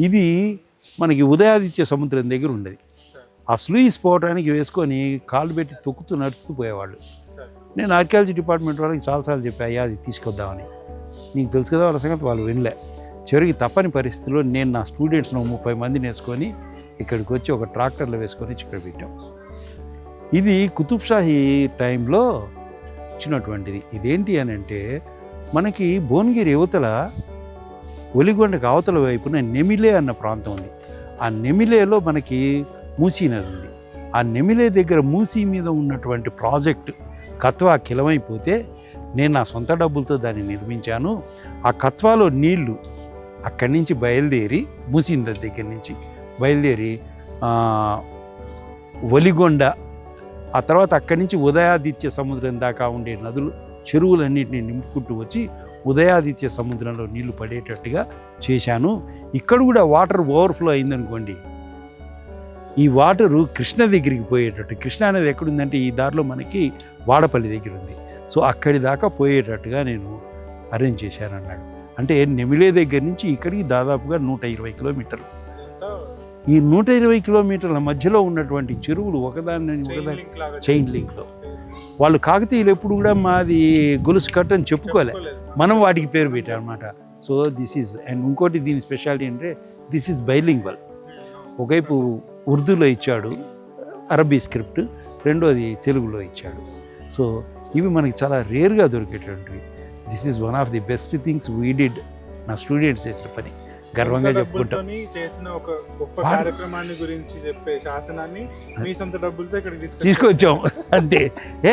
ఇది మనకి ఉదయాదిత్య సముద్రం దగ్గర ఉండేది. ఆ స్లూయిస్ పోవడానికి వేసుకొని కాళ్ళు పెట్టి తొక్కుతూ నడుస్తూ పోయేవాళ్ళు. నేను ఆర్కియాలజీ డిపార్ట్మెంట్ వాళ్ళకి చాలాసార్లు చెప్పా, అయ్యా అది తీసుకొద్దామని. నీకు తెలుసు కదా వాళ్ళ సంగతి, వాళ్ళు వినలే. చివరికి తప్పని పరిస్థితిలో నేను నా స్టూడెంట్స్ను 30 మందిని వేసుకొని ఇక్కడికి వచ్చి ఒక ట్రాక్టర్లో వేసుకొని ఇక్కడ పెట్టాం. ఇది కుతుబ్ షాహీ టైంలో వచ్చినటువంటిది. ఇదేంటి అని అంటే, మనకి భువనగిరి యువతల ఒలిగొండకు అవతల వైపున నెమిలే అన్న ప్రాంతం ఉంది. ఆ నెమిలేలో మనకి మూసీ నది ఉంది. ఆ నెమిలే దగ్గర మూసీ మీద ఉన్నటువంటి ప్రాజెక్ట్ కత్వా కిలమైపోతే నేను నా సొంత డబ్బులతో దాన్ని నిర్మించాను. ఆ కత్వాలో నీళ్లు అక్కడి నుంచి బయలుదేరి, మూసీ నది దగ్గర నుంచి బయలుదేరి ఒలిగొండ, ఆ తర్వాత అక్కడి నుంచి ఉదయాదిత్య సముద్రం దాకా ఉండే నదులు, చెరువులన్నింటినీ నింపుకుంటూ వచ్చి ఉదయాదిత్య సముద్రంలో నీళ్లు పడేటట్టుగా చేశాను. ఇక్కడ కూడా వాటర్ ఓవర్ఫ్లో అయిందనుకోండి, ఈ వాటరు కృష్ణ దగ్గరికి పోయేటట్టు, కృష్ణ అనేది ఎక్కడుందంటే ఈ దారిలో మనకి వాడపల్లి దగ్గర ఉంది. సో అక్కడి దాకా పోయేటట్టుగా నేను అరేంజ్ చేశాను అన్నాడు. అంటే నెమిలే దగ్గర నుంచి ఇక్కడికి దాదాపుగా 120 కిలోమీటర్లు. ఈ 120 కిలోమీటర్ల మధ్యలో ఉన్నటువంటి చెరువులు ఒకదాని చైన్ లింక్లో. వాళ్ళు కాకతీయులు ఎప్పుడు కూడా మాది గొలుసు కట్టు అని చెప్పుకోలే, మనం వాటికి పేరు పెట్టాం అనమాట. సో దిస్ ఈజ్, అండ్ ఇంకోటి దీని స్పెషాలిటీ అంటే దిస్ ఈజ్ బైలింగ్వల్. ఒకవైపు ఉర్దూలో ఇచ్చాడు అరబీ స్క్రిప్ట్, రెండోది తెలుగులో ఇచ్చాడు. సో ఇవి మనకి చాలా రేర్గా దొరికేటువంటివి. This is one of the best things we did. నా స్టూడెంట్స్ చేసిన పని గర్వంగా చెప్పుకుంటాం. చేసిన ఒక గొప్ప కార్యక్రమాన్ని గురించి చెప్పే శాసనాన్ని మీ సొంత డబ్బులతో ఇక్కడికి తీసుకొచ్చాం అంతే.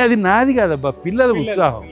అది నాది కాదబ్బా, పిల్లల ఉత్సాహం.